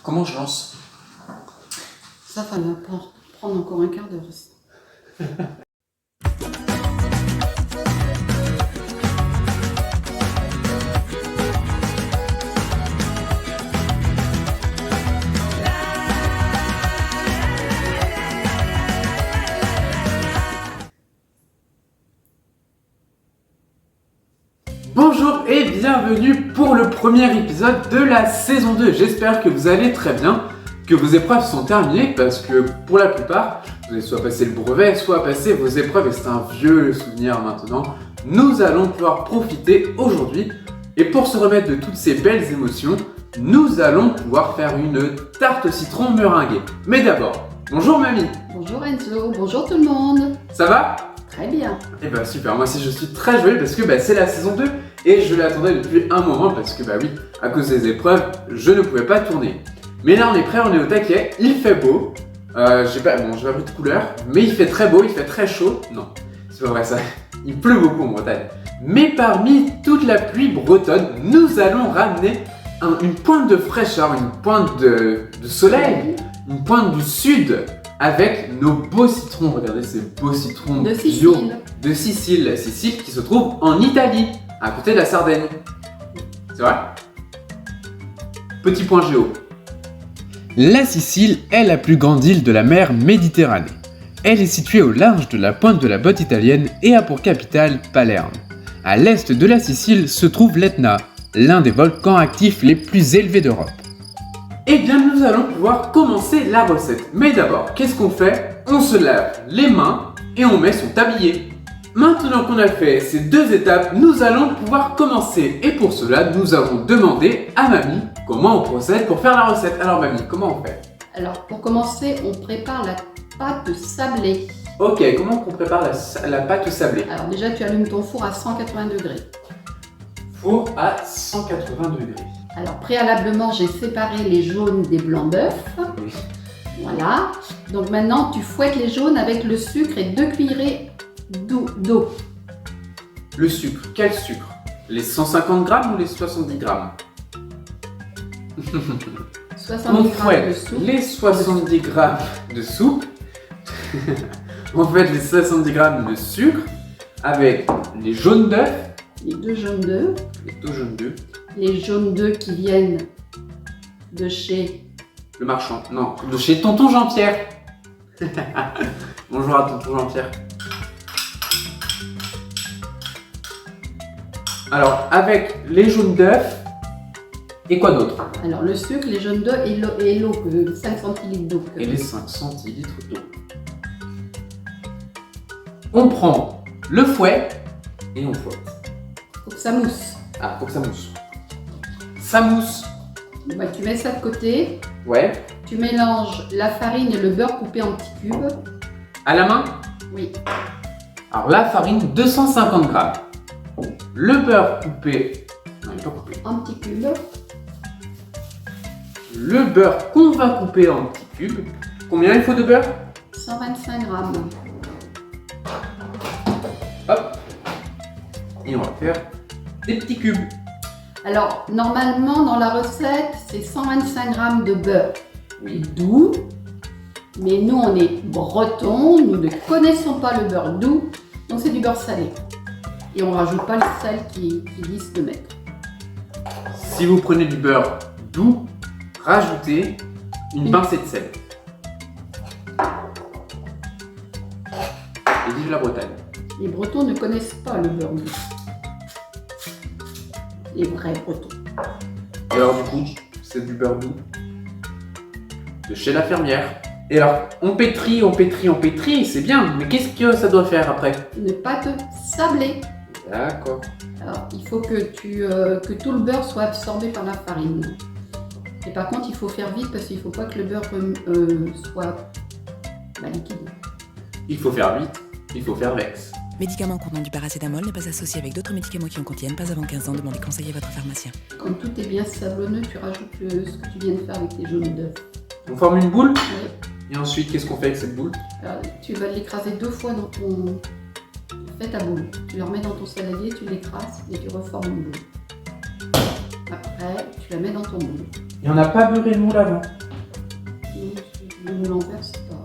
Comment je lance? Ça va prendre encore un quart d'heure. Bonjour et bienvenue pour le premier épisode de la saison 2. J'espère que vous allez très bien, que vos épreuves sont terminées parce que pour la plupart, vous avez soit passé le brevet, soit passé vos épreuves et c'est un vieux souvenir maintenant. Nous allons pouvoir profiter aujourd'hui et pour se remettre de toutes ces belles émotions, nous allons pouvoir faire une tarte au citron meringuée. Mais d'abord, bonjour mamie. Bonjour Enzo, bonjour tout le monde. Ça va? Très bien. Et bah super, moi aussi je suis très joyeux parce que c'est la saison 2 et je l'attendais depuis un moment parce que oui, à cause des épreuves, je ne pouvais pas tourner. Mais là on est prêt, on est au taquet, il fait beau, j'ai pas pris de couleur, mais il fait très beau, il fait très chaud. Non, c'est pas vrai ça, il pleut beaucoup en Bretagne. Mais parmi toute la pluie bretonne, nous allons ramener une pointe de fraîcheur, une pointe de soleil, une pointe du sud. Avec nos beaux citrons, regardez ces beaux citrons de bio Sicile. de Sicile. Sicile qui se trouve en Italie, à côté de la Sardaigne. C'est vrai? Petit point géo. La Sicile est la plus grande île de la mer Méditerranée. Elle est située au large de la pointe de la botte italienne et a pour capitale Palerme. À l'est de la Sicile se trouve l'Etna, l'un des volcans actifs les plus élevés d'Europe. Eh bien, nous allons pouvoir commencer la recette. Mais d'abord, qu'est-ce qu'on fait? On se lave les mains et on met son tablier. Maintenant qu'on a fait ces deux étapes, nous allons pouvoir commencer. Et pour cela, nous avons demandé à mamie comment on procède pour faire la recette. Alors mamie, comment on fait? Alors pour commencer, on prépare la pâte sablée. Ok, comment on prépare la pâte sablée? Alors déjà, tu allumes ton four à 180 degrés. Four à 180 degrés. Alors préalablement, j'ai séparé les jaunes des blancs d'œufs. Oui. Voilà. Donc maintenant, tu fouettes les jaunes avec le sucre et 2 cuillerées d'eau. Le sucre, quel sucre? Les 150 grammes ou les 70 grammes? 70 On grammes de fouette soupe. les 70 grammes de soupe. On fait les 70 grammes de sucre avec les jaunes d'œufs. Les 2 jaunes d'œufs. Les deux jaunes d'œufs. Les jaunes d'œufs qui viennent de chez... Le marchand. Non, de chez tonton Jean-Pierre. Bonjour à tonton Jean-Pierre. Alors, avec les jaunes d'œufs, et quoi d'autre? Alors le sucre, les jaunes d'œufs et l'eau, 5 centilitres d'eau. Et les 5 centilitres d'eau. On prend le fouet et on fouette. Faut que ça mousse. Ah, faut que ça mousse. Ça mousse. Bah, tu mets ça de côté. Ouais. Tu mélanges la farine et le beurre coupé en petits cubes. À la main? Oui. Alors la farine, 250 grammes. Le beurre coupé. Non, il n'est pas coupé. En petits cubes. Le beurre qu'on va couper en petits cubes. Combien il faut de beurre? 125 grammes. Hop. Et on va faire des petits cubes. Alors normalement dans la recette, c'est 125 grammes de beurre Oui. doux. Mais nous on est bretons, nous ne connaissons pas le beurre doux. Donc c'est du beurre salé. Et on ne rajoute pas le sel qu'ils disent de mettre. Si vous prenez du beurre doux, rajoutez une pincée de sel. Et vive la Bretagne. Les Bretons ne connaissent pas le beurre doux. Les vrais Bretons. Et alors du coup, c'est du beurre doux de chez la fermière. Et alors, on pétrit, c'est bien, mais qu'est-ce que ça doit faire après? Une pâte sablée. D'accord. Alors, il faut que tout le beurre soit absorbé par la farine. Et par contre, il faut faire vite parce qu'il ne faut pas que le beurre soit liquide. Il faut faire vite, il faut faire vex. Médicament contenant du paracétamol n'est pas associé avec d'autres médicaments qui en contiennent. Pas avant 15 ans, demandez conseil à votre pharmacien. Quand tout est bien sablonneux, tu rajoutes ce que tu viens de faire avec les jaunes d'œufs. On forme une boule Oui. et ensuite, qu'est-ce qu'on fait avec cette boule? Alors, tu vas l'écraser 2 fois dans ton... Fais ta boule. Tu la remets dans ton saladier, tu l'écrases et tu reformes une boule. Après, tu la mets dans ton moule. Et on n'a pas beurré le moule avant. Le moule en verre, c'est pas...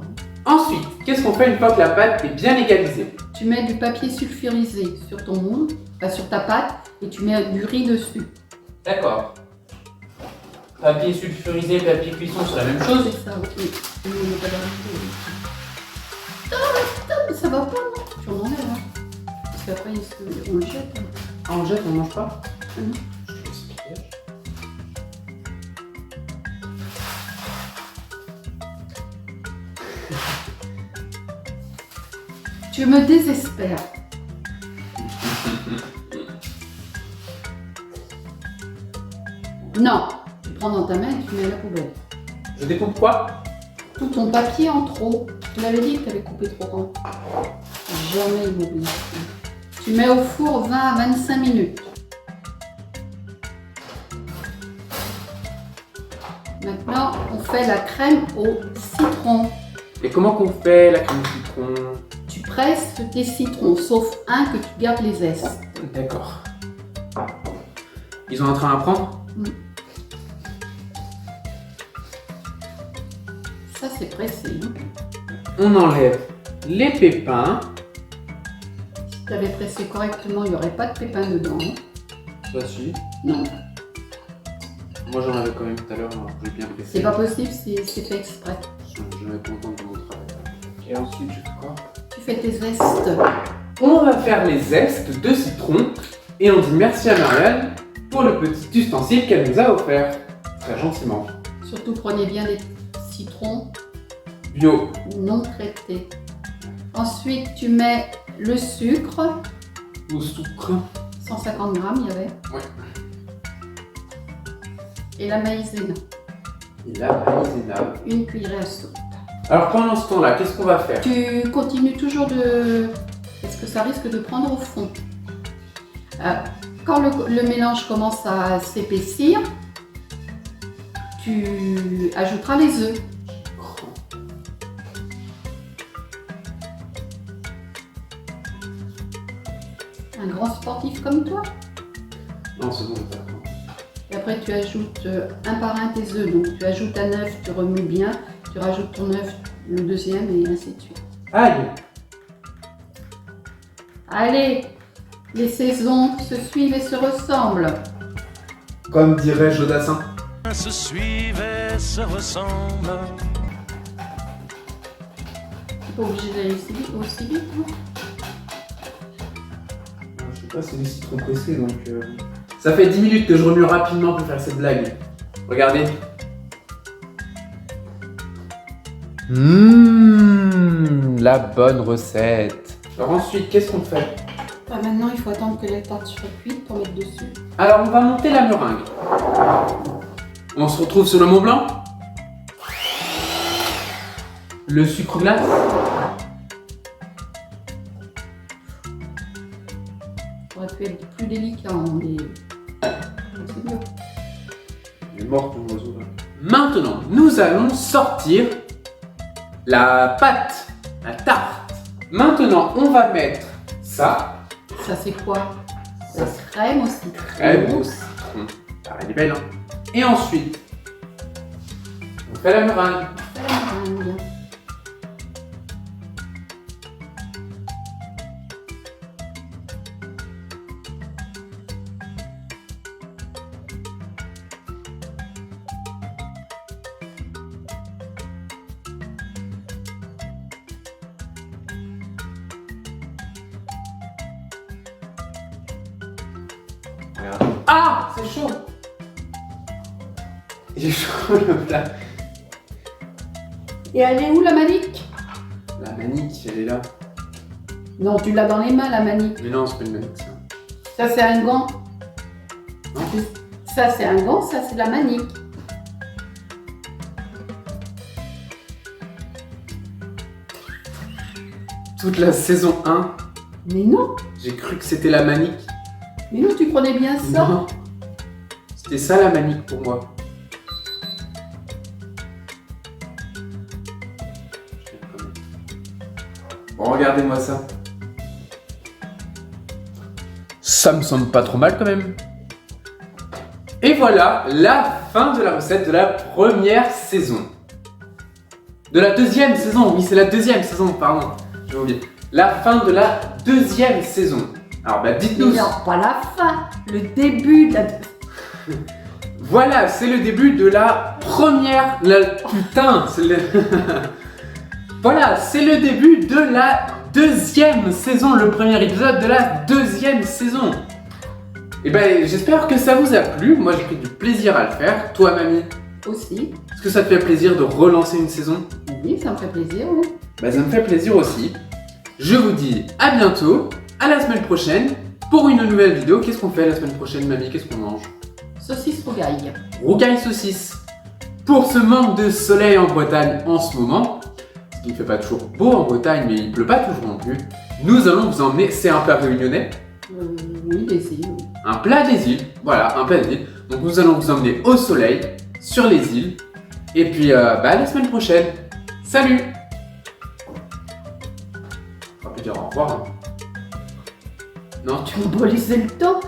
Ensuite, qu'est-ce qu'on fait une fois que la pâte est bien égalisée? Tu mets du papier sulfurisé sur ton moule, sur ta pâte, et tu mets du riz dessus. D'accord. Papier sulfurisé, papier cuisson, c'est la même chose? C'est ça, oui. Oui, on n'a pas d'arrêter. Putain, mais ça va pas, non? Tu en enlèves, hein. Parce qu'après, on le jette. Hein. Ah, on jette, on mange pas? Mhm. Tu me désespères. Non, tu prends dans ta main et tu mets à la poubelle. Je découpe quoi? Tout ton papier en trop. Tu l'avais dit que tu avais coupé trop grand. Jamais il m'oublie. Tu mets au four 20 à 25 minutes. Maintenant, on fait la crème au citron. Et comment qu'on fait la crème citron? Tu presses tes citrons, sauf un que tu gardes les zestes. D'accord. Ils ont un train à prendre? Ça, c'est pressé. Hein. On enlève les pépins. Si tu avais pressé correctement, il n'y aurait pas de pépins dedans. Hein. Ça si. Non, Moi j'en avais quand même tout à l'heure, alors j'ai bien pressé. c'est pas possible, c'est fait exprès. Je vais être content de mon travail. Et ensuite je fais quoi? Tu fais tes zestes. On va faire les zestes de citron et on dit merci à Marianne pour le petit ustensile qu'elle nous a offert. Très gentiment. Surtout, prenez bien des citrons Bio. non traités. Ensuite, tu mets le sucre, Au sucre. 150 grammes, il y avait. Ouais. Et la maïzena, Et la maïzena. une cuillerée à soupe. Alors pendant ce temps-là, qu'est-ce qu'on va faire? Tu continues toujours de... parce que ça risque de prendre au fond. Quand le mélange commence à s'épaissir, tu ajouteras les œufs. Un grand sportif comme toi. Non, c'est bon, ça. Et après, tu ajoutes un par un tes œufs. Donc, tu ajoutes un œuf, tu remues bien, tu rajoutes ton œuf, le deuxième, et ainsi de suite. Aïe! Allez, les saisons se suivent et se ressemblent. Comme dirait Jodassin. Se suivent et se ressemblent. Tu pas obligé d'aller aussi vite, hein. Je sais pas, c'est des citrons pressés donc. Ça fait 10 minutes que je remue rapidement pour faire cette blague. Regardez. La bonne recette. Alors ensuite, qu'est-ce qu'on fait? Maintenant, il faut attendre que la tarte soit cuite pour mettre dessus. Alors on va monter la meringue. On se retrouve sur le Mont Blanc. Le sucre glace. Ça aurait pu être plus délicat, hein, mais c'est mieux. Il est mort ton oiseau là. Maintenant, nous allons sortir la pâte, la tarte. Maintenant, on va mettre ça. Ça, c'est quoi? La crème aussi. Crème au citron. Ah, elle est belle, hein. Et ensuite, on fait la meringue. Fais la meringue. Regarde. Ah, c'est chaud. Il est chaud le plat. Et elle est où la manique? La manique, elle est là. Non, tu l'as dans les mains, la manique. Mais non, c'est pas une manique ça. Ça, c'est un gant. Non. Ça, c'est un gant, ça, c'est la manique. Toute la saison 1, Mais non, j'ai cru que c'était la manique. mais non, tu prenais bien ça. Non. C'était ça la manique pour moi. Bon, regardez-moi ça. Ça me semble pas trop mal quand même. Et voilà la fin de la recette de la première saison. De la deuxième saison, oui c'est la deuxième saison, pardon, j'ai oublié. La fin de la deuxième saison. Alors bah dites-nous... Non, pas la fin, le début de la... Voilà, c'est le début de la première... Putain, c'est le... Voilà, c'est le début de la deuxième saison, le premier épisode de la deuxième saison. Et ben j'espère que ça vous a plu, moi j'ai pris du plaisir à le faire. Toi mamie, Aussi. est-ce que ça te fait plaisir de relancer une saison? Oui, ça me fait plaisir, oui. Bah ça me fait plaisir aussi. Je vous dis à bientôt, à la semaine prochaine, pour une nouvelle vidéo. Qu'est-ce qu'on fait la semaine prochaine mamie? Qu'est-ce qu'on mange? Saucisse rougaille. Rougaille saucisse. Pour ce manque de soleil en Bretagne en ce moment, ce qui ne fait pas toujours beau en Bretagne, mais il ne pleut pas toujours non plus, nous allons vous emmener, c'est un plat réunionnais, Oui, des îles. Oui. un plat des îles, voilà, un plat des îles. Donc nous allons vous emmener au soleil, sur les îles, et puis à la semaine prochaine. Salut! On va plus dire au revoir. Hein. Non, Tu m'as laissé le temps.